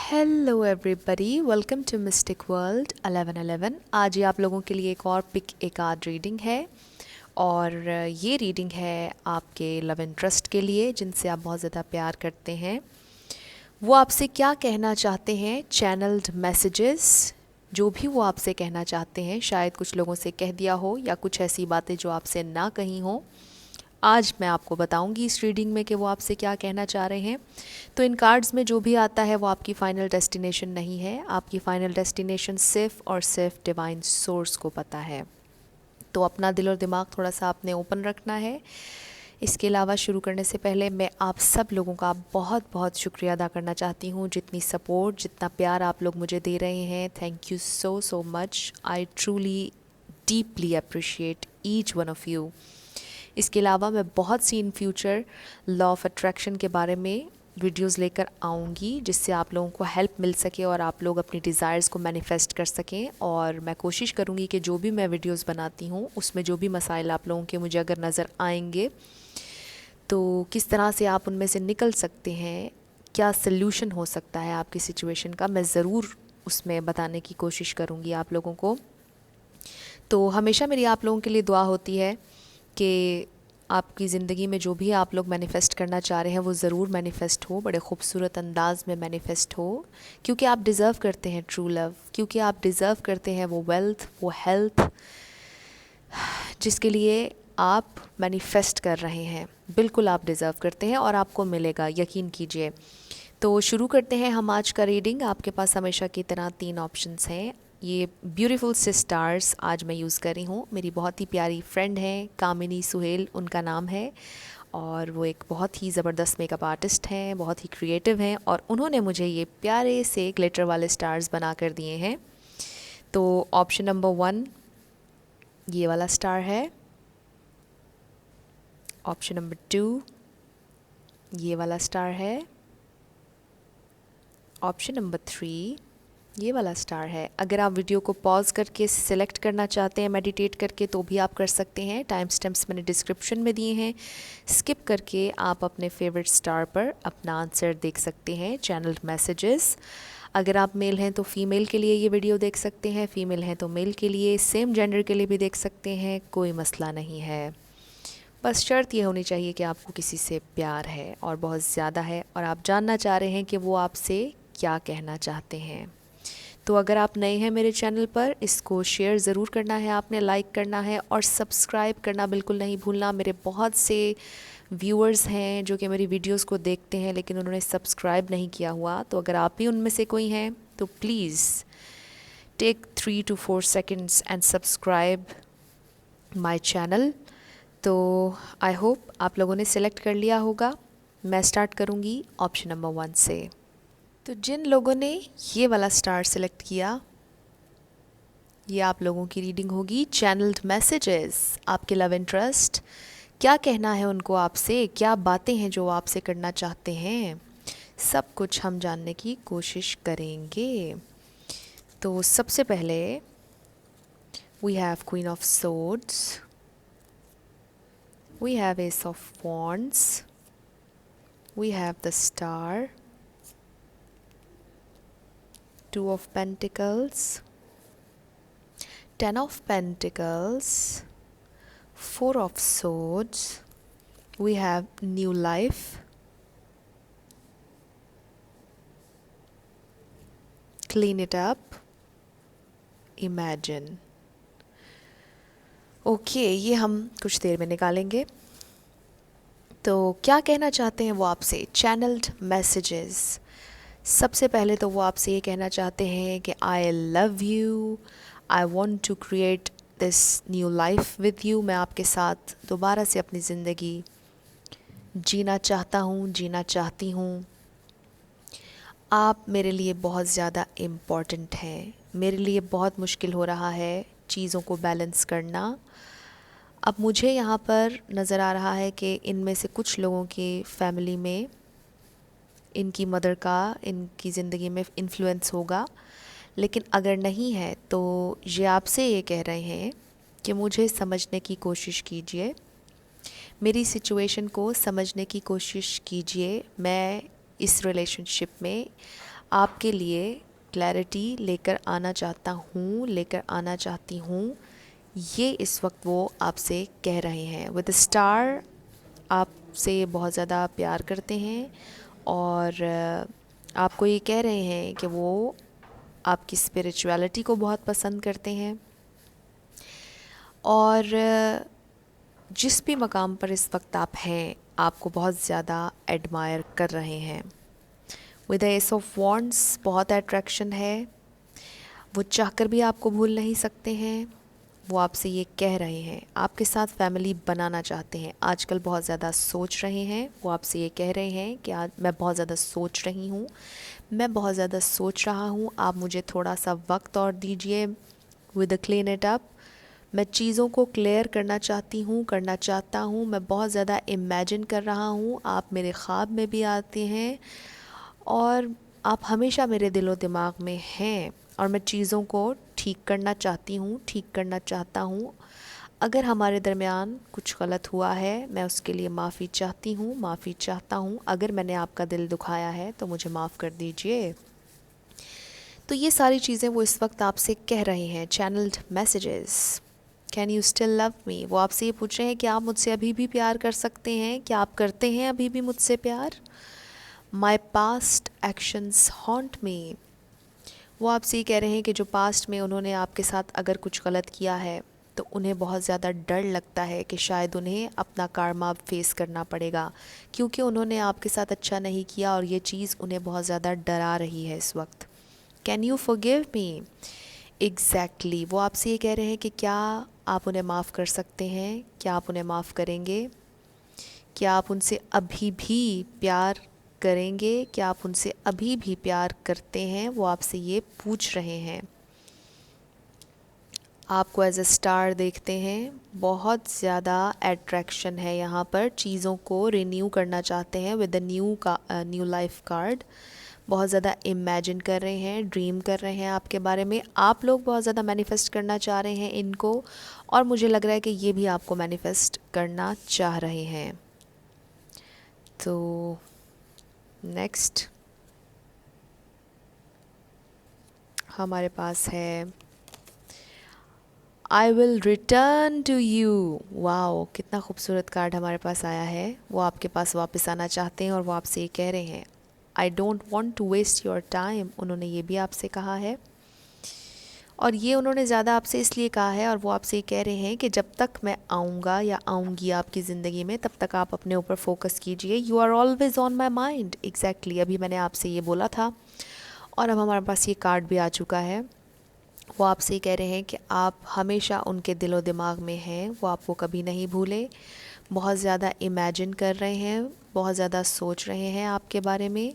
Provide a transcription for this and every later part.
Hello everybody, welcome to mystic world 1111। आज ये आप लोगों के लिए एक और पिक ए कार्ड रीडिंग है और ये रीडिंग है आपके लव इंटरेस्ट के लिए जिनसे आप बहुत ज़्यादा प्यार करते हैं। वो आपसे क्या कहना चाहते हैं, चैनल्ड मैसेजेस जो भी वो आपसे कहना चाहते हैं, शायद कुछ लोगों से कह दिया हो या कुछ ऐसी बातें जो आपसे ना कही हों। आज मैं आपको बताऊंगी इस रीडिंग में कि वो आपसे क्या कहना चाह रहे हैं। तो इन कार्ड्स में जो भी आता है वो आपकी फ़ाइनल डेस्टिनेशन नहीं है। आपकी फ़ाइनल डेस्टिनेशन सिर्फ और सिर्फ डिवाइन सोर्स को पता है। तो अपना दिल और दिमाग थोड़ा सा आपने ओपन रखना है। इसके अलावा शुरू करने से पहले मैं आप सब लोगों का बहुत बहुत शुक्रिया अदा करना चाहती हूँ। जितनी सपोर्ट, जितना प्यार आप लोग मुझे दे रहे हैं, thank you so so much. I truly deeply appreciate each one of you. इसके अलावा मैं बहुत सी इन फ्यूचर लॉ ऑफ अट्रैक्शन के बारे में वीडियोस लेकर आऊँगी जिससे आप लोगों को हेल्प मिल सके और आप लोग अपनी डिज़ायर्स को मैनिफेस्ट कर सकें। और मैं कोशिश करूँगी कि जो भी मैं वीडियोस बनाती हूँ उसमें जो भी मसाइल आप लोगों के मुझे अगर नज़र आएंगे तो किस तरह से आप उनमें से निकल सकते हैं, क्या सल्यूशन हो सकता है आपकी सिचुएशन का, मैं ज़रूर उसमें बताने की कोशिश करूँगी आप लोगों को। तो हमेशा मेरी आप लोगों के लिए दुआ होती है कि आपकी ज़िंदगी में जो भी आप लोग मैनिफेस्ट करना चाह रहे हैं वो ज़रूर मैनिफेस्ट हो, बड़े खूबसूरत अंदाज में मैनिफेस्ट हो, क्योंकि आप डिज़र्व करते हैं ट्रू लव, क्योंकि आप डिज़र्व करते हैं वो वेल्थ, वो हेल्थ जिसके लिए आप मैनिफेस्ट कर रहे हैं। बिल्कुल आप डिज़र्व करते हैं और आपको मिलेगा, यकीन कीजिए। तो शुरू करते हैं हम आज का रीडिंग। आपके पास हमेशा की तरह 3 ऑप्शंस हैं। ये ब्यूटीफुल से स्टार्स आज मैं यूज़ कर रही हूँ। मेरी बहुत ही प्यारी फ्रेंड हैं कामिनी सुहेल उनका नाम है और वो एक बहुत ही ज़बरदस्त मेकअप आर्टिस्ट हैं, बहुत ही क्रिएटिव हैं और उन्होंने मुझे ये प्यारे से ग्लिटर वाले स्टार्स बना कर दिए हैं। तो ऑप्शन नंबर 1 ये वाला स्टार है, ऑप्शन नंबर 2 ये वाला स्टार है, ऑप्शन नंबर 3 ये वाला स्टार है। अगर आप वीडियो को पॉज करके सिलेक्ट करना चाहते हैं मेडिटेट करके तो भी आप कर सकते हैं। टाइम स्टैम्प्स मैंने डिस्क्रिप्शन में दिए हैं। स्किप करके आप अपने फेवरेट स्टार पर अपना आंसर देख सकते हैं। चैनल्ड मैसेजेस, अगर आप मेल हैं तो फीमेल के लिए ये वीडियो देख सकते हैं, फीमेल हैं तो मेल के लिए, सेम जेंडर के लिए भी देख सकते हैं, कोई मसला नहीं है। बस शर्त ये होनी चाहिए कि आपको किसी से प्यार है और बहुत ज़्यादा है और आप जानना चाह रहे हैं कि वो आपसे क्या कहना चाहते हैं। तो अगर आप नए हैं मेरे चैनल पर, इसको शेयर ज़रूर करना है आपने, लाइक करना है और सब्सक्राइब करना बिल्कुल नहीं भूलना। मेरे बहुत से व्यूअर्स हैं जो कि मेरी वीडियोस को देखते हैं लेकिन उन्होंने सब्सक्राइब नहीं किया हुआ। तो अगर आप भी उनमें से कोई हैं तो please take 3 to 4 seconds and subscribe my channel. तो आई होप आप लोगों ने सिलेक्ट कर लिया होगा। मैं स्टार्ट करूँगी ऑप्शन नंबर 1 से। तो जिन लोगों ने ये वाला स्टार सेलेक्ट किया, ये आप लोगों की रीडिंग होगी चैनल्ड मैसेजेस। आपके लव इंटरेस्ट क्या कहना है उनको आपसे, क्या बातें हैं जो आपसे करना चाहते हैं, सब कुछ हम जानने की कोशिश करेंगे। तो सबसे पहले we have queen of swords, we have ace of wands, we have the star, Two of Pentacles, 10 of Pentacles, 4 of Swords, we have New Life, Clean It Up, Imagine। Okay, ये हम कुछ देर में निकालेंगे। तो क्या कहना चाहते हैं वो आपसे, चैनल्ड मैसेजेस। सबसे पहले तो वो आपसे ये कहना चाहते हैं कि I love you, I want to create this new life with you. मैं आपके साथ दोबारा से अपनी ज़िंदगी जीना चाहता हूँ, जीना चाहती हूँ। आप मेरे लिए बहुत ज़्यादा इम्पॉर्टेंट हैं। मेरे लिए बहुत मुश्किल हो रहा है चीज़ों को बैलेंस करना। अब मुझे यहाँ पर नज़र आ रहा है कि इनमें से कुछ लोगों की फैमिली में इनकी मदर का इनकी ज़िंदगी में इन्फ्लुएंस होगा, लेकिन अगर नहीं है तो ये आपसे ये कह रहे हैं कि मुझे समझने की कोशिश कीजिए, मेरी सिचुएशन को समझने की कोशिश कीजिए। मैं इस रिलेशनशिप में आपके लिए क्लैरिटी लेकर आना चाहती हूँ, ये इस वक्त वो आपसे कह रहे हैं। विद स्टार आपसे बहुत ज़्यादा प्यार करते हैं और आपको ये कह रहे हैं कि वो आपकी स्पिरिचुअलिटी को बहुत पसंद करते हैं और जिस भी मकाम पर इस वक्त आप हैं आपको बहुत ज़्यादा एडमायर कर रहे हैं। विद एस ऑफ वॉन्ड्स बहुत अट्रैक्शन है, वो चाहकर भी आपको भूल नहीं सकते हैं। वो आपसे ये कह रहे हैं, आपके साथ फैमिली बनाना चाहते हैं, आजकल बहुत ज़्यादा सोच रहे हैं। वो आपसे ये कह रहे हैं कि आज मैं बहुत ज़्यादा सोच रही हूँ, मैं बहुत ज़्यादा सोच रहा हूँ, आप मुझे थोड़ा सा वक्त और दीजिए। With a clean it up, मैं चीज़ों को क्लियर करना चाहता हूँ, मैं बहुत ज़्यादा इमेजिन कर रहा हूँ, आप मेरे ख्वाब में भी आते हैं और आप हमेशा मेरे दिलो दिमाग में हैं और मैं चीज़ों को ठीक करना चाहता हूँ। अगर हमारे दरमियान कुछ गलत हुआ है मैं उसके लिए माफ़ी चाहता हूँ। अगर मैंने आपका दिल दुखाया है तो मुझे माफ़ कर दीजिए। तो ये सारी चीज़ें वो इस वक्त आपसे कह रहे हैं। Channelled messages, can you still love me, वो आपसे ये पूछ रहे हैं कि आप मुझसे अभी भी प्यार कर सकते हैं, क्या आप करते हैं अभी भी मुझसे प्यार। माई पास्ट एक्शंस हॉन्ट मी, वो आपसे ये कह रहे हैं कि जो पास्ट में उन्होंने आपके साथ अगर कुछ गलत किया है तो उन्हें बहुत ज़्यादा डर लगता है कि शायद उन्हें अपना कार्मा फेस करना पड़ेगा, क्योंकि उन्होंने आपके साथ अच्छा नहीं किया और ये चीज़ उन्हें बहुत ज़्यादा डरा रही है इस वक्त। Can you forgive me, exactly वो आपसे ये कह रहे हैं कि क्या आप उन्हें माफ़ कर सकते हैं, क्या आप उन्हें माफ़ करेंगे, क्या आप उनसे अभी भी प्यार करेंगे, क्या आप उनसे अभी भी प्यार करते हैं। वो आपसे ये पूछ रहे हैं। आपको एज अ स्टार देखते हैं, बहुत ज़्यादा एट्रैक्शन है यहाँ पर, चीज़ों को रिन्यू करना चाहते हैं with a new life card. बहुत ज़्यादा इमेजिन कर रहे हैं, ड्रीम कर रहे हैं आपके बारे में। आप लोग बहुत ज़्यादा मैनिफेस्ट करना चाह रहे हैं इनको और मुझे लग रहा है कि ये भी आपको मैनिफेस्ट करना चाह रहे हैं। तो नेक्स्ट हमारे पास है I will return to you. Wow, कितना खूबसूरत कार्ड हमारे पास आया है। वो आपके पास वापस आना चाहते हैं और वो आपसे ये कह रहे हैं I don't want to waste your time. उन्होंने ये भी आपसे कहा है और ये उन्होंने ज़्यादा आपसे इसलिए कहा है और वो आपसे ये कह रहे हैं कि जब तक मैं आऊँगा या आऊँगी आपकी ज़िंदगी में तब तक आप अपने ऊपर फोकस कीजिए। You are always on my mind. Exactly अभी मैंने आपसे ये बोला था और अब हमारे पास ये कार्ड भी आ चुका है। वो आपसे ये कह रहे हैं कि आप हमेशा उनके दिलो दिमाग में हैं, वो आपको कभी नहीं भूले। बहुत ज़्यादा इमेजिन कर रहे हैं, बहुत ज़्यादा सोच रहे हैं आपके बारे में।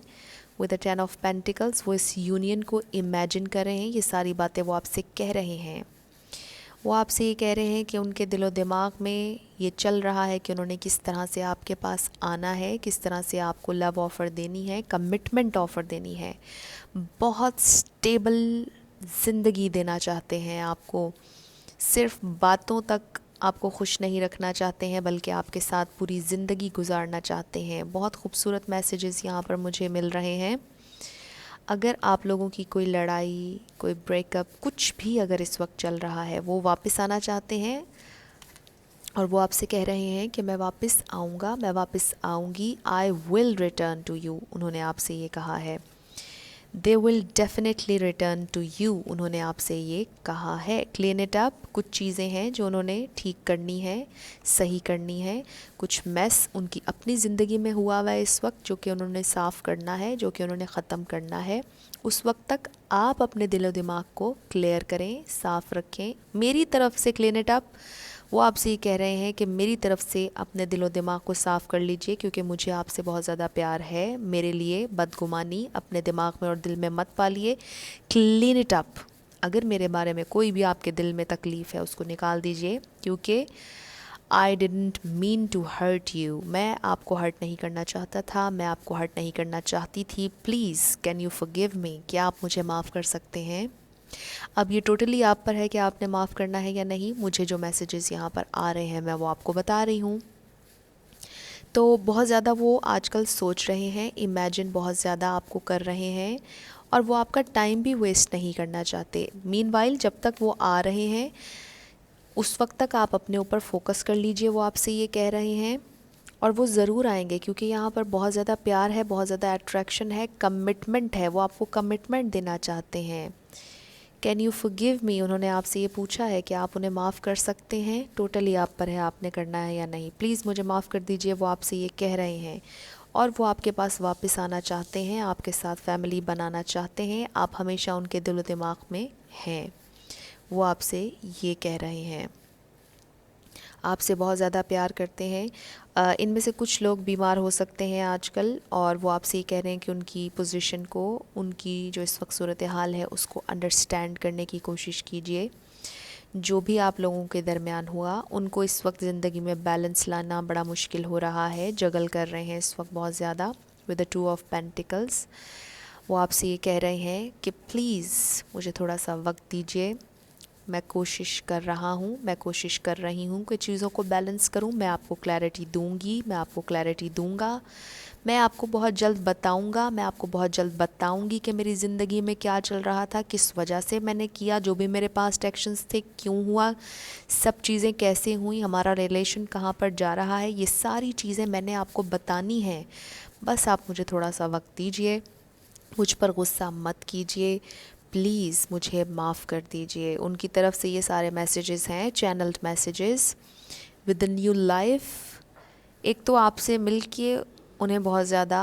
विद द 10 ऑफ पेंटिकल्स वो इस यूनियन को इमेजिन कर रहे हैं। ये सारी बातें वो आपसे कह रहे हैं। वो आपसे ये कह रहे हैं कि उनके दिलो दिमाग में ये चल रहा है कि उन्होंने किस तरह से आपके पास आना है, किस तरह से आपको लव ऑफ़र देनी है, कमिटमेंट ऑफ़र देनी है। बहुत स्टेबल ज़िंदगी देना चाहते हैं आपको, सिर्फ बातों तक आपको खुश नहीं रखना चाहते हैं बल्कि आपके साथ पूरी ज़िंदगी गुजारना चाहते हैं। बहुत खूबसूरत मैसेजेस यहाँ पर मुझे मिल रहे हैं। अगर आप लोगों की कोई लड़ाई, कोई ब्रेकअप, कुछ भी अगर इस वक्त चल रहा है, वो वापस आना चाहते हैं और वो आपसे कह रहे हैं कि मैं वापस आऊँगा, मैं वापस आऊँगी। I will return to you, उन्होंने आपसे ये कहा है। They will definitely return to you, उन्होंने आपसे ये कहा है। क्लीन इट अप, कुछ चीज़ें हैं जो उन्होंने ठीक करनी है, सही करनी है। कुछ मैस उनकी अपनी ज़िंदगी में हुआ हुआ है इस वक्त जो कि उन्होंने साफ़ करना है, जो कि उन्होंने ख़त्म करना है। उस वक्त तक आप अपने दिलो दिमाग को क्लियर करें, साफ़ रखें। मेरी तरफ से क्लीन इट अप, वो आपसे ये कह रहे हैं कि मेरी तरफ से अपने दिलो दिमाग को साफ़ कर लीजिए क्योंकि मुझे आपसे बहुत ज़्यादा प्यार है। मेरे लिए बदगुमानी अपने दिमाग में और दिल में मत पालिए। क्लीन इट अप, अगर मेरे बारे में कोई भी आपके दिल में तकलीफ़ है उसको निकाल दीजिए क्योंकि I didn't mean to hurt you, मैं आपको हर्ट नहीं करना चाहता था, मैं आपको हर्ट नहीं करना चाहती थी। Please can you forgive me, क्या आप मुझे माफ़ कर सकते हैं। अब ये टोटली आप पर है कि आपने माफ़ करना है या नहीं। मुझे जो मैसेजेस यहाँ पर आ रहे हैं मैं वो आपको बता रही हूँ। तो बहुत ज़्यादा वो आजकल सोच रहे हैं, इमेजिन बहुत ज़्यादा आपको कर रहे हैं और वो आपका टाइम भी वेस्ट नहीं करना चाहते। मीनवाइल जब तक वो आ रहे हैं उस वक्त तक आप अपने ऊपर फोकस कर लीजिए, वो आपसे ये कह रहे हैं। और वो ज़रूर आएंगे क्योंकि यहाँ पर बहुत ज़्यादा प्यार है, बहुत ज़्यादा अट्रैक्शन है, कमिटमेंट है, वो आपको कमिटमेंट देना चाहते हैं। कैन यू फॉरगिव मी, उन्होंने आपसे ये पूछा है कि आप उन्हें माफ़ कर सकते हैं। टोटली आप पर है, आपने करना है या नहीं। प्लीज़ मुझे माफ़ कर दीजिए, वो आपसे ये कह रहे हैं। और वो आपके पास वापस आना चाहते हैं, आपके साथ फैमिली बनाना चाहते हैं, आप हमेशा उनके दिल दिमाग में हैं। वो आपसे ये कह रहे हैं, आपसे बहुत ज़्यादा प्यार करते हैं। इनमें से कुछ लोग बीमार हो सकते हैं आजकल, और वो आपसे ये कह रहे हैं कि उनकी पोजीशन को, उनकी जो इस वक्त सूरत हाल है उसको अंडरस्टैंड करने की कोशिश कीजिए। जो भी आप लोगों के दरमियान हुआ, उनको इस वक्त ज़िंदगी में बैलेंस लाना बड़ा मुश्किल हो रहा है, जगल कर रहे हैं इस वक्त बहुत ज़्यादा विद द 2 ऑफ पेंटिकल्स। वो आपसे ये कह रहे हैं कि प्लीज़ मुझे थोड़ा सा वक्त दीजिए, मैं कोशिश कर रहा हूँ, मैं कोशिश कर रही हूँ कि चीज़ों को बैलेंस करूँ। मैं आपको क्लैरिटी दूँगी, मैं आपको क्लैरिटी दूँगा, मैं आपको बहुत जल्द बताऊँगा, मैं आपको बहुत जल्द बताऊँगी कि मेरी ज़िंदगी में क्या चल रहा था, किस वजह से मैंने किया जो भी मेरे पास्ट एक्शंस थे, क्यों हुआ, सब चीज़ें कैसे हुई, हमारा रिलेशन कहाँ पर जा रहा है, ये सारी चीज़ें मैंने आपको बतानी है। बस आप मुझे थोड़ा सा वक्त दीजिए, मुझ पर गुस्सा मत कीजिए, प्लीज़ मुझे माफ़ कर दीजिए। उनकी तरफ से ये सारे मैसेजेस हैं, channelled messages with the new life. एक तो आपसे मिलके उन्हें बहुत ज़्यादा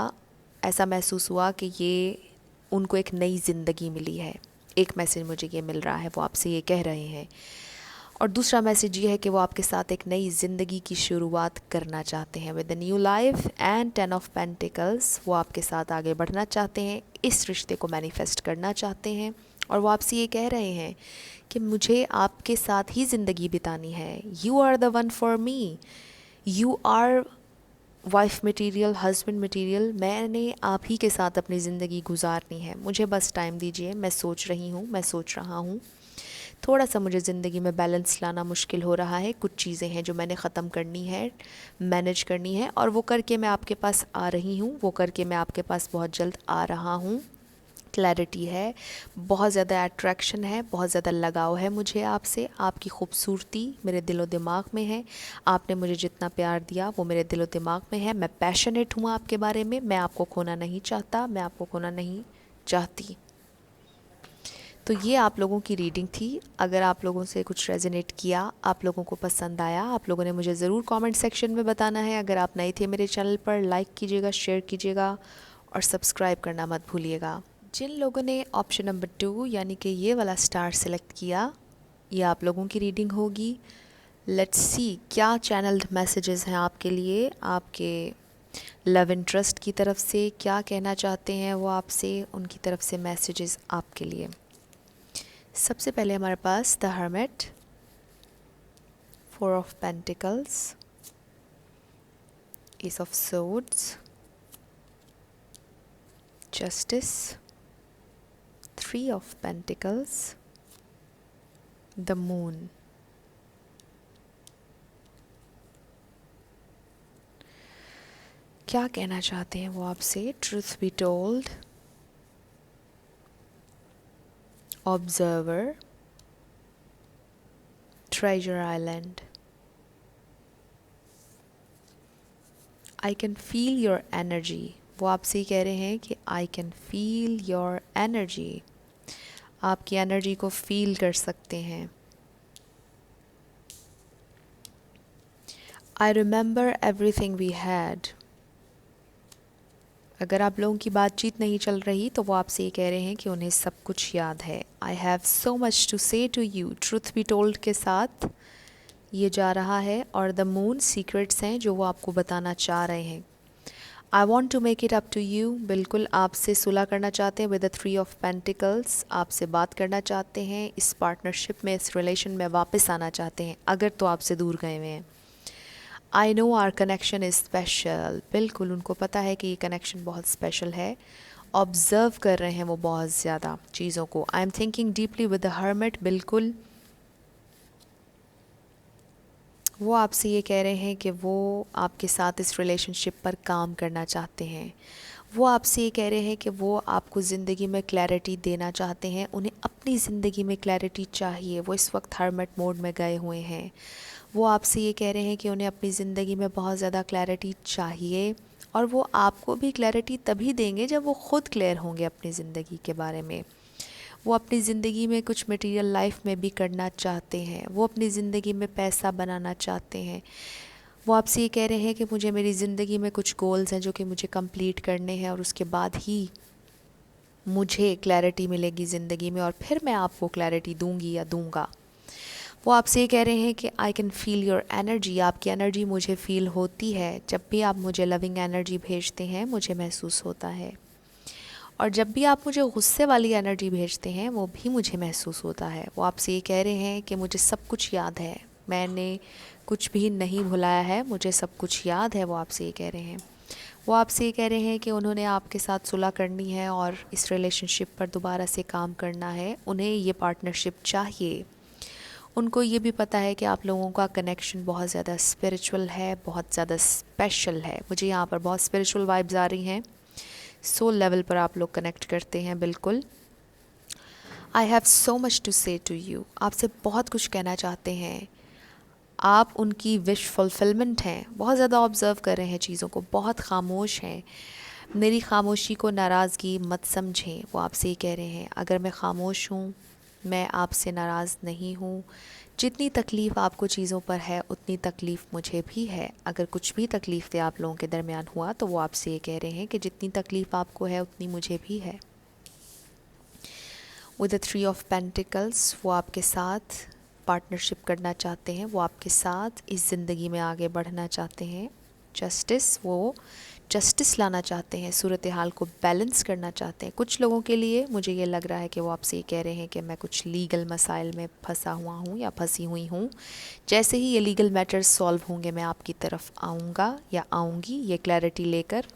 ऐसा महसूस हुआ कि ये उनको एक नई ज़िंदगी मिली है। एक मैसेज मुझे ये मिल रहा है, वो आपसे ये कह रहे हैं। और दूसरा मैसेज ये है कि वो आपके साथ एक नई ज़िंदगी की शुरुआत करना चाहते हैं with the new life and 10 of pentacles. वो आपके साथ आगे बढ़ना चाहते हैं, इस रिश्ते को मैनिफेस्ट करना चाहते हैं। और वो आपसे ये कह रहे हैं कि मुझे आपके साथ ही ज़िंदगी बितानी है। You are the one for me, you are wife material, husband material, मैंने आप ही के साथ अपनी ज़िंदगी गुजारनी है। मुझे बस टाइम दीजिए, मैं सोच रही हूँ, मैं सोच रहा हूँ। थोड़ा सा मुझे ज़िंदगी में बैलेंस लाना मुश्किल हो रहा है, कुछ चीज़ें हैं जो मैंने ख़त्म करनी है, मैनेज करनी है, और वो करके मैं आपके पास आ रही हूँ, वो करके मैं आपके पास बहुत जल्द आ रहा हूँ। क्लैरिटी है, बहुत ज़्यादा अट्रैक्शन है, बहुत ज़्यादा लगाव है मुझे आपसे। आपकी खूबसूरती मेरे दिलो दिमाग में है, आपने मुझे जितना प्यार दिया वो मेरे दिलो दिमाग में है। मैं पैशनेट हूँ आपके बारे में, मैं आपको खोना नहीं चाहता, मैं आपको खोना नहीं चाहती। तो ये आप लोगों की रीडिंग थी। अगर आप लोगों से कुछ रेजोनेट किया, आप लोगों को पसंद आया, आप लोगों ने मुझे ज़रूर कमेंट सेक्शन में बताना है। अगर आप नए थे मेरे चैनल पर, लाइक कीजिएगा, शेयर कीजिएगा और सब्सक्राइब करना मत भूलिएगा। जिन लोगों ने ऑप्शन नंबर 2 यानी कि ये वाला स्टार सेलेक्ट किया, ये आप लोगों की रीडिंग होगी। लेट्स सी क्या चैनल्ड मैसेजेस हैं आपके लिए, आपके लव इंटरेस्ट की तरफ से क्या कहना चाहते हैं वो आपसे, उनकी तरफ से मैसेजेस आपके लिए। सबसे पहले हमारे पास the hermit, 4 of pentacles, ace of swords, justice, 3 of pentacles, the moon. क्या कहना चाहते हैं वो आपसे? Truth be told, observer, treasure island, I can feel your energy. वो आपसे कह रहे हैं कि I can feel your energy, आपकी एनर्जी को फील कर सकते हैं। I remember everything we had. अगर आप लोगों की बातचीत नहीं चल रही तो वो आपसे ये कह रहे हैं कि उन्हें सब कुछ याद है। I have so much to say to you, truth be told के साथ ये जा रहा है। और द मून सीक्रेट्स हैं जो वो आपको बताना चाह रहे हैं। I want to make it up to you, बिल्कुल आपसे सुलह करना चाहते हैं विद द 3 ऑफ पेंटिकल्स। आपसे बात करना चाहते हैं, इस पार्टनरशिप में, इस रिलेशन में वापस आना चाहते हैं, अगर तो आपसे दूर गए हुए हैं। I know our connection is special, बिल्कुल उनको पता है कि ये कनेक्शन बहुत स्पेशल है। ऑब्ज़र्व कर रहे हैं वो बहुत ज़्यादा चीज़ों को। I am thinking deeply with the hermit, बिल्कुल वो आपसे ये कह रहे हैं कि वो आपके साथ इस रिलेशनशिप पर काम करना चाहते हैं। वो आपसे ये कह रहे हैं कि वो आपको ज़िंदगी में क्लैरिटी देना चाहते हैं, उन्हें अपनी ज़िंदगी में क्लैरिटी चाहिए। वो इस वक्त हर्मिट मोड में गए हुए हैं। वो आपसे ये कह रहे हैं कि उन्हें अपनी ज़िंदगी में बहुत ज़्यादा क्लैरिटी चाहिए, और वो आपको भी क्लैरिटी तभी देंगे जब वो ख़ुद क्लियर होंगे अपनी ज़िंदगी के बारे में। वो अपनी ज़िंदगी में कुछ मटेरियल लाइफ में भी करना चाहते हैं, वो अपनी ज़िंदगी में पैसा बनाना चाहते हैं। वो आपसे ये कह रहे हैं कि मुझे मेरी ज़िंदगी में कुछ गोल्स हैं जो कि मुझे कंप्लीट करने हैं, और उसके बाद ही मुझे क्लैरिटी मिलेगी ज़िंदगी में, और फिर मैं आपको क्लैरिटी दूंगी या दूंगा। वो आपसे ये कह रहे हैं कि I can feel your energy, आपकी एनर्जी मुझे फ़ील होती है। जब भी आप मुझे लविंग एनर्जी भेजते हैं मुझे महसूस होता है, और जब भी आप मुझे गुस्से वाली एनर्जी भेजते हैं वो भी मुझे महसूस होता है। वो आपसे ये कह रहे हैं कि मुझे सब कुछ याद है, मैंने कुछ भी नहीं भुलाया है, मुझे सब कुछ याद है। वो आपसे ये कह रहे हैं। वो आपसे ये कह रहे हैं कि उन्होंने आपके साथ सुलह करनी है और इस रिलेशनशिप पर दोबारा से काम करना है। उन्हें ये पार्टनरशिप चाहिए। उनको ये भी पता है कि आप लोगों का कनेक्शन बहुत ज़्यादा स्पिरिचुअल है, बहुत ज़्यादा स्पेशल है। मुझे यहाँ पर बहुत स्पिरिचुअल वाइब्स आ रही हैं। सोल लेवल पर आप लोग कनेक्ट करते हैं बिल्कुल। I have so much to say to you, आपसे बहुत कुछ कहना चाहते हैं। आप उनकी विश फुलफिलमेंट हैं। बहुत ज़्यादा ऑब्ज़र्व कर रहे हैं चीज़ों को, बहुत खामोश हैं। मेरी खामोशी को नाराज़गी मत समझें। वो आपसे ही कह रहे हैं, अगर मैं खामोश हूँ, मैं आपसे नाराज़ नहीं हूँ। जितनी तकलीफ़ आपको चीज़ों पर है उतनी तकलीफ़ मुझे भी है। अगर कुछ भी तकलीफ़ दे आप लोगों के दरमियान हुआ तो वो आपसे ये कह रहे हैं कि जितनी तकलीफ़ आपको है उतनी मुझे भी है। विद द 3 ऑफ पेंटिकल्स, वो आपके साथ पार्टनरशिप करना चाहते हैं, वो आपके साथ इस ज़िंदगी में आगे बढ़ना चाहते हैं। जस्टिस, वो जस्टिस लाना चाहते हैं, सूरत हाल को बैलेंस करना चाहते हैं। कुछ लोगों के लिए मुझे ये लग रहा है कि वो आपसे ये कह रहे हैं कि मैं कुछ लीगल मसाइल में फंसा हुआ हूँ या फंसी हुई हूँ। जैसे ही ये लीगल मैटर्स सॉल्व होंगे मैं आपकी तरफ आऊँगा या आऊँगी, ये क्लैरिटी लेकर।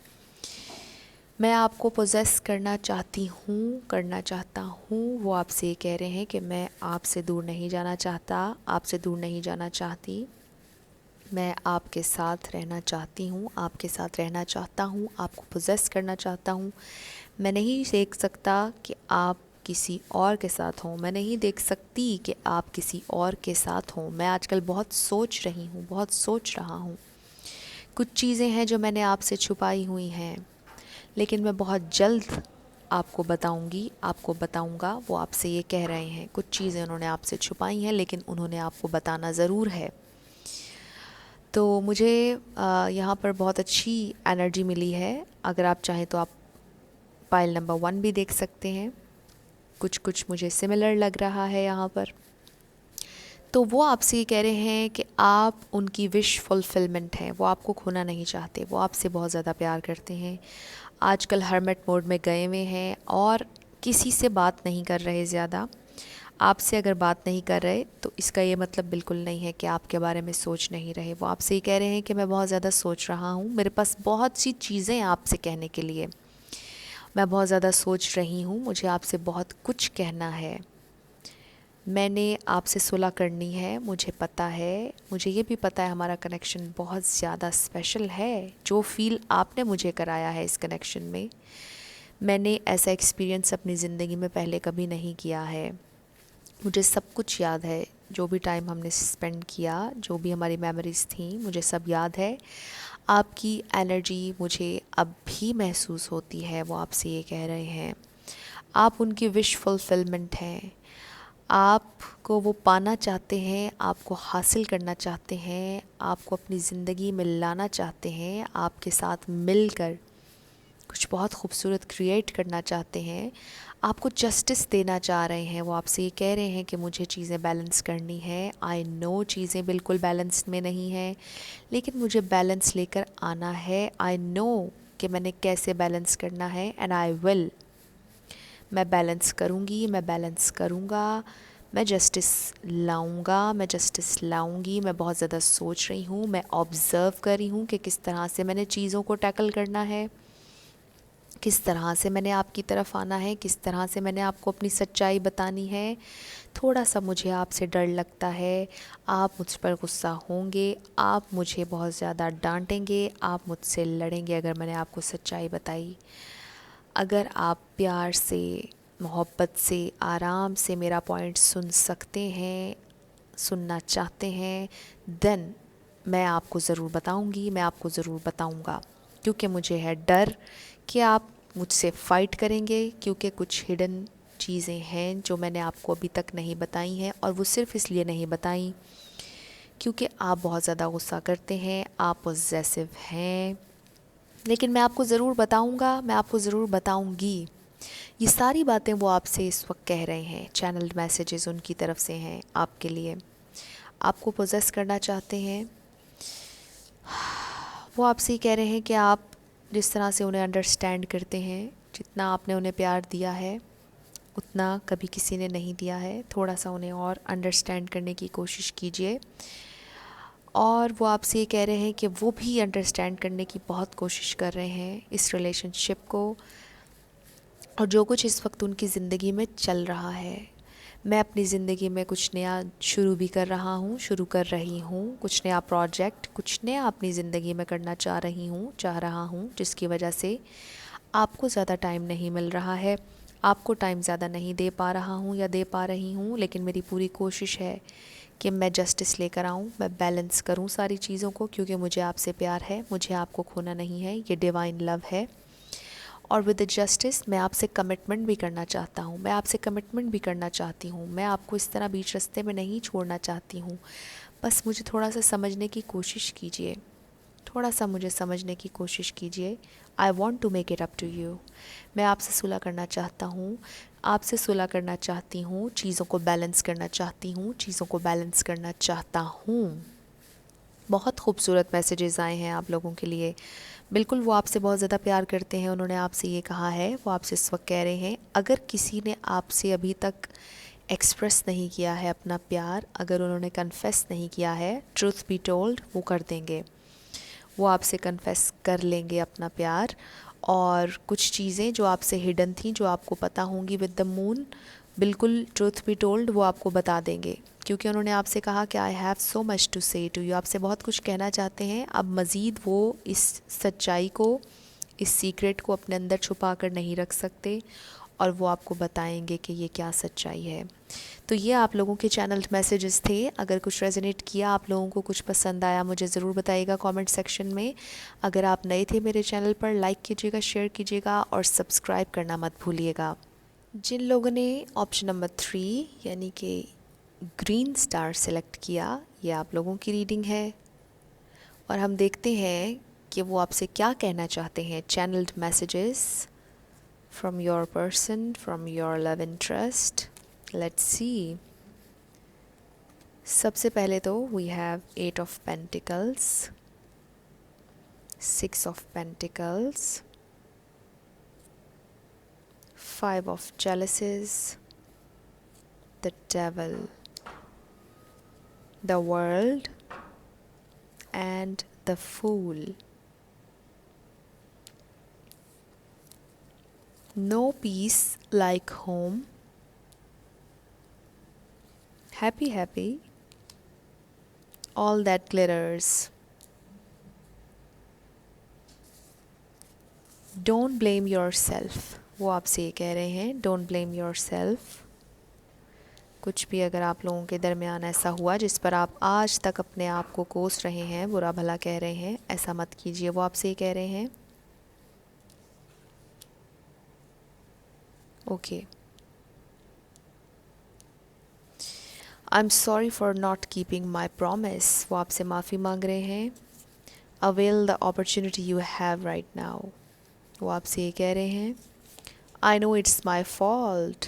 मैं आपको पोजेस करना चाहती हूँ, करना चाहता हूँ। वो आपसे ये कह रहे हैं कि मैं आपसे दूर नहीं जाना चाहता, आपसे दूर नहीं जाना चाहती। मैं आपके साथ रहना चाहती हूँ, आपके साथ रहना चाहता हूँ, आपको पोजेस करना चाहता हूँ। मैं नहीं देख सकता कि आप किसी और के साथ हों, मैं नहीं देख सकती कि आप किसी और के साथ हों। मैं आजकल बहुत सोच रही हूँ, बहुत सोच रहा हूँ। कुछ चीज़ें हैं जो मैंने आपसे छुपाई हुई हैं, लेकिन मैं बहुत जल्द आपको बताऊंगी, आपको बताऊंगा। वो आपसे ये कह रहे हैं, कुछ चीज़ें उन्होंने आपसे छुपाई हैं लेकिन उन्होंने आपको बताना ज़रूर है। तो मुझे यहाँ पर बहुत अच्छी एनर्जी मिली है। अगर आप चाहें तो आप पाइल नंबर 1 भी देख सकते हैं। कुछ कुछ मुझे सिमिलर लग रहा है यहाँ पर। तो वो आपसे ये कह रहे हैं कि आप उनकी विश फुलफिलमेंट हैं, वो आपको खोना नहीं चाहते, वो आपसे बहुत ज़्यादा प्यार करते हैं। आजकल हर्मिट मोड में गए हुए हैं और किसी से बात नहीं कर रहे ज़्यादा। आपसे अगर बात नहीं कर रहे तो इसका ये मतलब बिल्कुल नहीं है कि आपके बारे में सोच नहीं रहे। वो आपसे ये कह रहे हैं कि मैं बहुत ज़्यादा सोच रहा हूँ, मेरे पास बहुत सी चीज़ें आपसे कहने के लिए, मैं बहुत ज़्यादा सोच रही हूँ, मुझे आपसे बहुत कुछ कहना है। मैंने आपसे सुलह करनी है, मुझे पता है, मुझे ये भी पता है हमारा कनेक्शन बहुत ज़्यादा स्पेशल है। जो फ़ील आपने मुझे कराया है इस कनेक्शन में, मैंने ऐसा एक्सपीरियंस अपनी ज़िंदगी में पहले कभी नहीं किया है। मुझे सब कुछ याद है, जो भी टाइम हमने स्पेंड किया, जो भी हमारी मेमोरीज़ थी, मुझे सब याद है। आपकी एनर्जी मुझे अब भी महसूस होती है। वो आपसे ये कह रहे हैं, आप उनकी विश फुलफिलमेंट हैं। आपको वो पाना चाहते हैं, आपको हासिल करना चाहते हैं, आपको अपनी ज़िंदगी में लाना चाहते हैं, आपके साथ मिलकर कुछ बहुत खूबसूरत क्रिएट करना चाहते हैं, आपको जस्टिस देना चाह रहे हैं। वो आपसे ये कह रहे हैं कि मुझे चीज़ें बैलेंस करनी है। आई नो चीज़ें बिल्कुल बैलेंस में नहीं हैं, लेकिन मुझे बैलेंस लेकर आना है। आई नो कि मैंने कैसे बैलेंस करना है, एंड आई विल। मैं बैलेंस करूँगी, मैं बैलेंस करूँगा, मैं जस्टिस लाऊँगा, मैं जस्टिस लाऊँगी। मैं बहुत ज़्यादा सोच रही हूँ, मैं ऑब्ज़र्व कर रही हूँ कि किस तरह से मैंने चीज़ों को टैकल करना है, किस तरह से मैंने आपकी तरफ आना है, किस तरह से मैंने आपको अपनी सच्चाई बतानी है। थोड़ा सा मुझे आपसे डर लगता है, आप मुझ पर गुस्सा होंगे, आप मुझे बहुत ज़्यादा डांटेंगे, आप मुझसे लड़ेंगे अगर मैंने आपको सच्चाई बताई। अगर आप प्यार से, मोहब्बत से, आराम से मेरा पॉइंट सुन सकते हैं, सुनना चाहते हैं, देन मैं आपको ज़रूर बताऊंगी, मैं आपको ज़रूर बताऊंगा। क्योंकि मुझे है डर कि आप मुझसे फ़ाइट करेंगे, क्योंकि कुछ हिडन चीज़ें हैं जो मैंने आपको अभी तक नहीं बताई हैं, और वो सिर्फ़ इसलिए नहीं बताई क्योंकि आप बहुत ज़्यादा गुस्सा करते हैं, आप पॉसेसिव हैं। लेकिन मैं आपको ज़रूर बताऊंगा, मैं आपको ज़रूर बताऊंगी। ये सारी बातें वो आपसे इस वक्त कह रहे हैं, चैनल्ड मैसेजेस उनकी तरफ से हैं आपके लिए। आपको पोजेस करना चाहते हैं। वो आपसे ही कह रहे हैं कि आप जिस तरह से उन्हें अंडरस्टैंड करते हैं, जितना आपने उन्हें प्यार दिया है उतना कभी किसी ने नहीं दिया है। थोड़ा सा उन्हें और अंडरस्टैंड करने की कोशिश कीजिए। और वो आपसे ये कह रहे हैं कि वो भी अंडरस्टैंड करने की बहुत कोशिश कर रहे हैं इस रिलेशनशिप को, और जो कुछ इस वक्त उनकी ज़िंदगी में चल रहा है। मैं अपनी ज़िंदगी में कुछ नया शुरू भी कर रहा हूँ, शुरू कर रही हूँ, कुछ नया प्रोजेक्ट, कुछ नया अपनी ज़िंदगी में करना चाह रहा हूँ, जिसकी वजह से आपको ज़्यादा टाइम नहीं मिल रहा है, आपको टाइम ज़्यादा नहीं दे पा रहा हूँ या दे पा रही हूँ। लेकिन मेरी पूरी कोशिश है कि मैं जस्टिस लेकर आऊँ, मैं बैलेंस करूँ सारी चीज़ों को, क्योंकि मुझे आपसे प्यार है, मुझे आपको खोना नहीं है, ये डिवाइन लव है। और विद द जस्टिस मैं आपसे कमिटमेंट भी करना चाहता हूँ, मैं आपसे कमिटमेंट भी करना चाहती हूँ, मैं आपको इस तरह बीच रास्ते में नहीं छोड़ना चाहती हूँ। बस मुझे थोड़ा सा समझने की कोशिश कीजिए, थोड़ा सा मुझे समझने की कोशिश कीजिए। I want to make it up to you. मैं आपसे सुलह करना चाहता हूँ, आपसे सुलह करना चाहती हूँ, चीज़ों को बैलेंस करना चाहती हूँ, चीज़ों को बैलेंस करना चाहता हूँ। बहुत खूबसूरत मैसेजेस आए हैं आप लोगों के लिए। बिल्कुल वो आपसे बहुत ज़्यादा प्यार करते हैं, उन्होंने आपसे ये कहा है, वो आपसे इस वक्त कह रहे हैं, अगर किसी ने आपसे अभी तक एक्सप्रेस नहीं किया है अपना प्यार, अगर उन्होंने कन्फेस नहीं किया है, ट्रूथ बी टोल्ड वो कर देंगे, वो आपसे कन्फेस कर लेंगे अपना प्यार। और कुछ चीज़ें जो आपसे हिडन थी, जो आपको पता होंगी विद द मून, बिल्कुल ट्रूथ बी टोल्ड वो आपको बता देंगे, क्योंकि उन्होंने आपसे कहा कि I have so much to say to you, आपसे बहुत कुछ कहना चाहते हैं। अब मज़ीद वो इस सच्चाई को, इस सीक्रेट को अपने अंदर छुपा कर नहीं रख सकते, और वो आपको बताएंगे कि ये क्या सच्चाई है। तो ये आप लोगों के चैनल्ड मैसेजेस थे। अगर कुछ रेजोनेट किया, आप लोगों को कुछ पसंद आया, मुझे ज़रूर बताइएगा कमेंट सेक्शन में। अगर आप नए थे मेरे चैनल पर, लाइक कीजिएगा, शेयर कीजिएगा और सब्सक्राइब करना मत भूलिएगा। जिन लोगों ने ऑप्शन नंबर 3 यानी कि ग्रीन स्टार सेलेक्ट किया, ये आप लोगों की रीडिंग है, और हम देखते हैं कि वो आपसे क्या कहना चाहते हैं। Channelled messages from your person, from your love interest. Let's see. सबसे पहले तो we have 8 of pentacles, 6 of pentacles, 5 of chalices, the devil, the world, and the fool. No peace like home. Happy, happy. All that glitters. Don't blame yourself. वो आपसे ये कह रहे हैं, don't blame your self. कुछ भी अगर आप लोगों के दरमियान ऐसा हुआ जिस पर आप आज तक अपने आप को कोस रहे हैं, बुरा भला कह रहे हैं, ऐसा मत कीजिए, वो आपसे ये कह रहे हैं। Okay, I am sorry for not keeping my promise. वो आपसे माफ़ी मांग रहे हैं। Avail the opportunity you have right now. वो आपसे ये कह रहे हैं, I no it's my fault,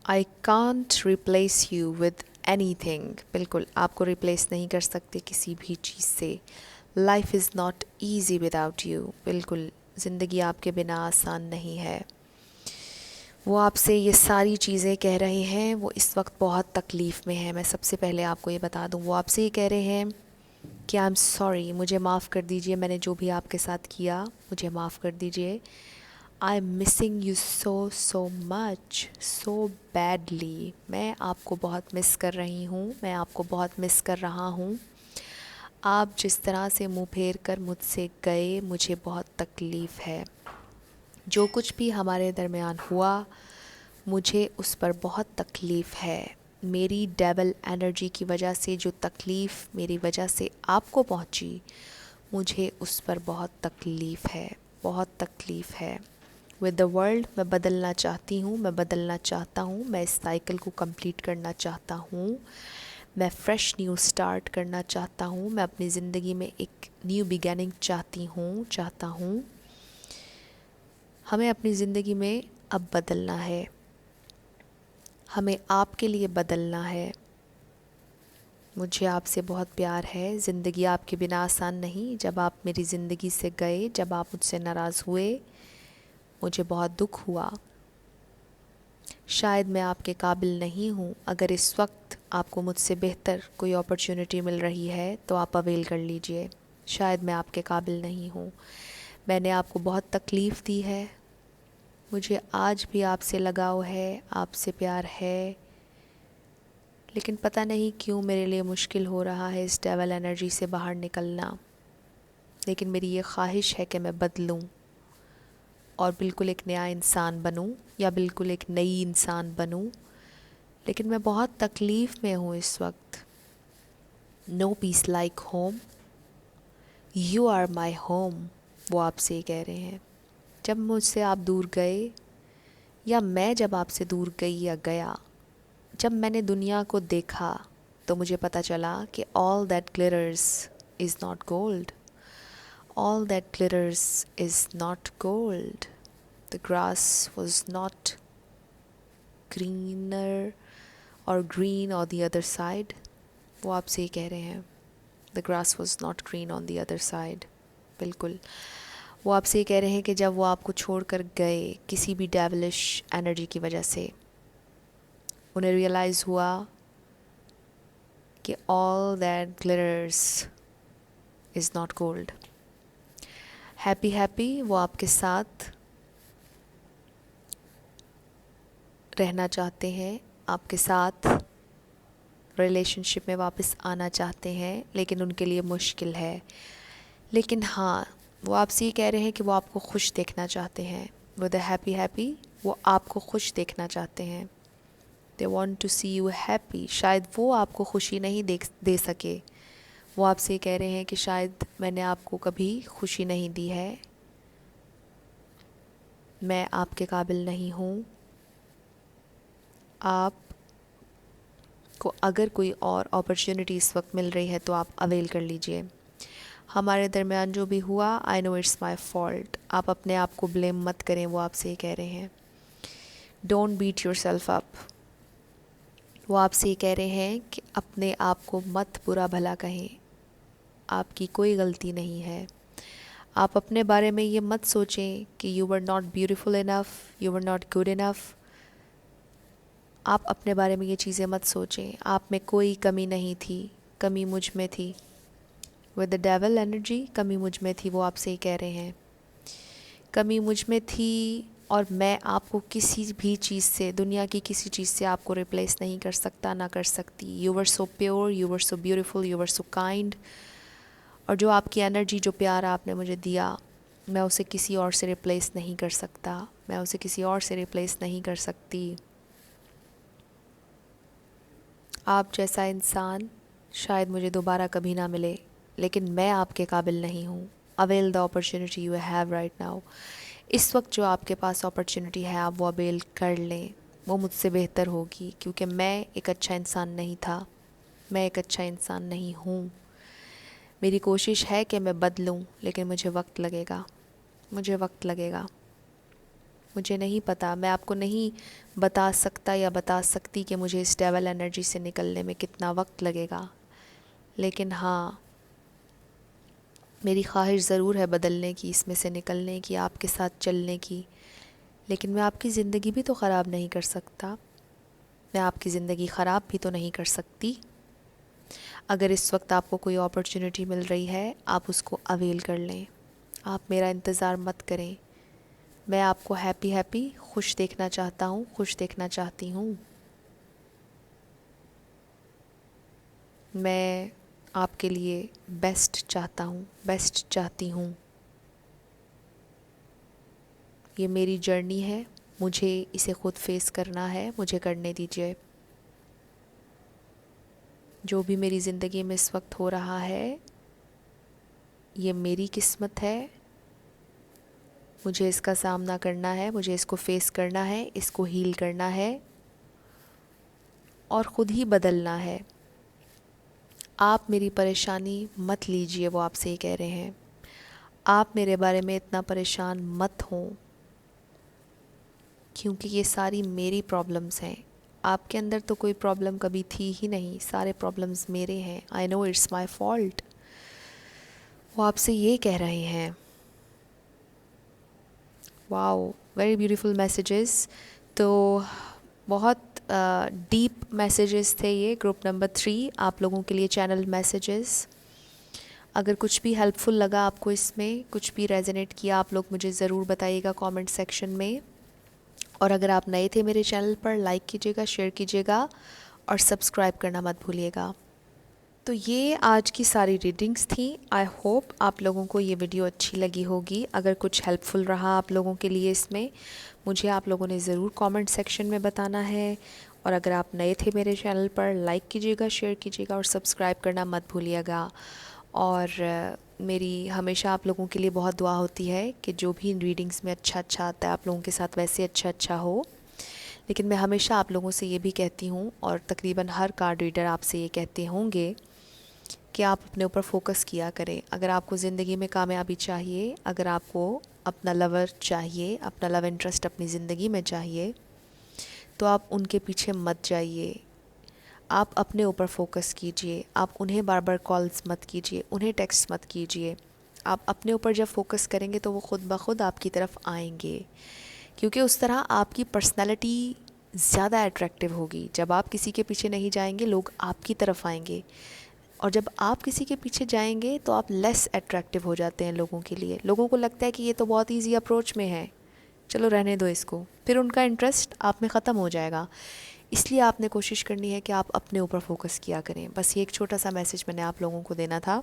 I can't replace you with any thing. बिल्कुल आपको रिप्लेस नहीं कर सकते किसी भी चीज़ से। Life is not easy without you. बिल्कुल ज़िंदगी आपके बिना आसान नहीं है। वो आपसे ये सारी चीज़ें कह रहे हैं, वो इस वक्त बहुत तकलीफ़ में है। मैं सबसे पहले आपको ये बता दूँ, वो आपसे ये कह रहे हैं कि आई एम सॉरी, मुझे माफ़ कर दीजिए, मैंने जो भी आपके साथ किया मुझे माफ़ कर दीजिए। I am missing you so so much, so badly. मैं आपको बहुत मिस कर रही हूँ, मैं आपको बहुत मिस कर रहा हूँ। आप जिस तरह से मुँह फेर कर मुझसे गए, मुझे बहुत तकलीफ़ है। जो कुछ भी हमारे दरमियान हुआ, मुझे उस पर बहुत तकलीफ़ है। मेरी डेविल एनर्जी की वजह से जो तकलीफ़ मेरी वजह से आपको पहुंची, मुझे उस पर बहुत तकलीफ़ है, बहुत तकलीफ़ है। विद द वर्ल्ड मैं बदलना चाहती हूँ, मैं बदलना चाहता हूँ, मैं इस साइकिल को कंप्लीट करना चाहता हूँ, मैं फ़्रेश न्यू स्टार्ट करना चाहता हूँ, मैं अपनी ज़िंदगी में एक न्यू बिगिनिंग चाहता हूँ। हमें अपनी ज़िंदगी में अब बदलना है, हमें आपके लिए बदलना है। मुझे आपसे बहुत प्यार है। ज़िंदगी आपके बिना आसान नहीं। जब आप मेरी ज़िंदगी से गए, जब आप मुझसे नाराज़ हुए, मुझे बहुत दुख हुआ। शायद मैं आपके काबिल नहीं हूँ। अगर इस वक्त आपको मुझसे बेहतर कोई अपॉर्चुनिटी मिल रही है तो आप अवेल कर लीजिए। शायद मैं आपके काबिल नहीं हूँ। मैंने आपको बहुत तकलीफ़ दी है। मुझे आज भी आपसे लगाव है, आपसे प्यार है, लेकिन पता नहीं क्यों मेरे लिए मुश्किल हो रहा है इस डेविल एनर्जी से बाहर निकलना। लेकिन मेरी ये ख्वाहिश है कि मैं बदलूं और बिल्कुल एक नया इंसान बनूं, या बिल्कुल एक नई इंसान बनूं। लेकिन मैं बहुत तकलीफ़ में हूँ इस वक्त। No peace like home, you are my home, वो आपसे ही कह रहे हैं। जब मुझसे आप दूर गए, या मैं जब आपसे दूर गई या गया, जब मैंने दुनिया को देखा, तो मुझे पता चला कि all that glitters is not gold, all that glitters is not gold. The grass was not greener और green on the other side. वो आपसे ही कह रहे हैं, the grass was not green on the other side. बिल्कुल, वो आपसे ये कह रहे हैं कि जब वो आपको छोड़कर गए किसी भी डेविलिश एनर्जी की वजह से, उन्हें रियलाइज़ हुआ कि all that glitters is not gold. Happy happy वो आपके साथ रहना चाहते हैं, आपके साथ रिलेशनशिप में वापस आना चाहते हैं, लेकिन उनके लिए मुश्किल है। लेकिन हाँ, वो आपसे ये कह रहे हैं कि वो आपको खुश देखना चाहते हैं। विद द हैप्पी हैप्पी वो आपको खुश देखना चाहते हैं। They want to see you happy. शायद वो आपको खुशी नहीं दे सके। वो आपसे ये कह रहे हैं कि शायद मैंने आपको कभी खुशी नहीं दी है, मैं आपके काबिल नहीं हूँ। आप को अगर कोई और अपॉर्चुनिटी इस वक्त मिल रही है तो आप अवेल कर लीजिए। हमारे दरमियान जो भी हुआ, I know it's my fault. आप अपने आप को ब्लेम मत करें, वो आपसे ये कह रहे हैं। Don't beat yourself up. वो आपसे ये कह रहे हैं कि अपने आप को मत बुरा भला कहें, आपकी कोई गलती नहीं है। आप अपने बारे में ये मत सोचें कि you were not beautiful enough, you were not good enough. आप अपने बारे में ये चीज़ें मत सोचें। आप में कोई कमी नहीं थी, कमी मुझ में थी। विद द डेविल एनर्जी, कमी मुझ में थी, वो आपसे ही कह रहे हैं। कमी मुझ में थी, और मैं आपको किसी भी चीज़ से, दुनिया की किसी चीज़ से आपको रिप्लेस नहीं कर सकता, ना कर सकती। You were so pure, you were so beautiful, you were so kind. और जो आपकी एनर्जी, जो प्यार आपने मुझे दिया, मैं उसे किसी और से रिप्लेस नहीं कर सकता, मैं उसे किसी और से रिप्लेस नहीं कर सकती। आप जैसा इंसान शायद मुझे दोबारा कभी ना मिले, लेकिन मैं आपके काबिल नहीं हूँ। Avail the opportunity you have right now. इस वक्त जो आपके पास अपॉर्चुनिटी है, आप वो अवेल कर लें। वो मुझसे बेहतर होगी, क्योंकि मैं एक अच्छा इंसान नहीं था, मैं एक अच्छा इंसान नहीं हूँ। मेरी कोशिश है कि मैं बदलूँ, लेकिन मुझे वक्त लगेगा, मुझे वक्त लगेगा। मुझे नहीं पता, मैं आपको नहीं बता सकता या बता सकती कि मुझे इस डेविल एनर्जी से निकलने में कितना वक्त लगेगा। लेकिन हाँ, मेरी ख्वाहिश ज़रूर है बदलने की, इसमें से निकलने की, आपके साथ चलने की। लेकिन मैं आपकी ज़िंदगी भी तो ख़राब नहीं कर सकता, मैं आपकी ज़िंदगी ख़राब भी तो नहीं कर सकती। अगर इस वक्त आपको कोई अपॉर्चुनिटी मिल रही है, आप उसको अवेल कर लें। आप मेरा इंतज़ार मत करें। मैं आपको हैप्पी हैप्पी खुश देखना चाहता हूँ, खुश देखना चाहती हूँ। मैं आपके लिए बेस्ट चाहता हूँ, बेस्ट चाहती हूँ। ये मेरी जर्नी है, मुझे इसे खुद फेस करना है, मुझे करने दीजिए। जो भी मेरी ज़िंदगी में इस वक्त हो रहा है, ये मेरी किस्मत है। मुझे इसका सामना करना है, मुझे इसको फेस करना है, इसको हील करना है और ख़ुद ही बदलना है। आप मेरी परेशानी मत लीजिए, वो आपसे ये कह रहे हैं। आप मेरे बारे में इतना परेशान मत हों, क्योंकि ये सारी मेरी प्रॉब्लम्स हैं। आपके अंदर तो कोई प्रॉब्लम कभी थी ही नहीं, सारे प्रॉब्लम्स मेरे हैं। I no it's my fault. वो आपसे ये कह रहे हैं। Wow, very beautiful messages. तो बहुत डीप मैसेजेस थे ये। ग्रुप नंबर 3 आप लोगों के लिए चैनल मैसेजेस। अगर कुछ भी हेल्पफुल लगा आपको, इसमें कुछ भी रेजोनेट किया, आप लोग मुझे ज़रूर बताइएगा कमेंट सेक्शन में। और अगर आप नए थे मेरे चैनल पर, लाइक कीजिएगा, शेयर कीजिएगा और सब्सक्राइब करना मत भूलिएगा। तो ये आज की सारी रीडिंग्स थी। आई होप आप लोगों को ये वीडियो अच्छी लगी होगी। अगर कुछ हेल्पफुल रहा आप लोगों के लिए इसमें, मुझे आप लोगों ने ज़रूर कमेंट सेक्शन में बताना है। और अगर आप नए थे मेरे चैनल पर, लाइक कीजिएगा, शेयर कीजिएगा और सब्सक्राइब करना मत भूलिएगा। और मेरी हमेशा आप लोगों के लिए बहुत दुआ होती है कि जो भी रीडिंग्स में अच्छा अच्छा आता है, आप लोगों के साथ वैसे अच्छा अच्छा हो। लेकिन मैं हमेशा आप लोगों से ये भी कहती हूँ, और तकरीबन हर कार्ड रीडर आपसे ये कहते होंगे, कि आप अपने ऊपर फोकस किया करें। अगर आपको ज़िंदगी में कामयाबी चाहिए, अगर आपको अपना लवर चाहिए, अपना लव इंटरेस्ट अपनी ज़िंदगी में चाहिए, तो आप उनके पीछे मत जाइए। आप अपने ऊपर फोकस कीजिए। आप उन्हें बार बार कॉल्स मत कीजिए, उन्हें टेक्स्ट मत कीजिए। आप अपने ऊपर जब फोकस करेंगे तो वो ख़ुद ब खुद आपकी तरफ आएंगे, क्योंकि उस तरह आपकी पर्सनैलिटी ज़्यादा अट्रैक्टिव होगी। जब आप किसी के पीछे नहीं जाएंगे, लोग आपकी तरफ आएंगे। और जब आप किसी के पीछे जाएंगे तो आप लेस अट्रैक्टिव हो जाते हैं लोगों के लिए। लोगों को लगता है कि ये तो बहुत ईजी अप्रोच में है, चलो रहने दो इसको, फिर उनका इंटरेस्ट आप में ख़त्म हो जाएगा। इसलिए आपने कोशिश करनी है कि आप अपने ऊपर फोकस किया करें। बस ये एक छोटा सा मैसेज मैंने आप लोगों को देना था।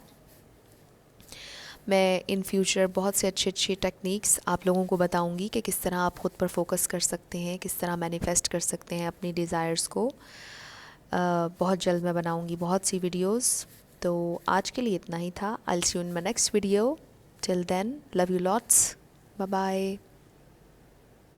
मैं इन फ्यूचर बहुत से अच्छे अच्छे टेक्निक्स आप लोगों को बताऊंगी कि किस तरह आप ख़ुद पर फोकस कर सकते हैं, किस तरह मैनिफेस्ट कर सकते हैं अपनी डिज़ायर्स को। बहुत जल्द मैं बनाऊंगी बहुत सी वीडियोस। तो आज के लिए इतना ही था। I will see you in my next video. Till then, love you lots. Bye bye.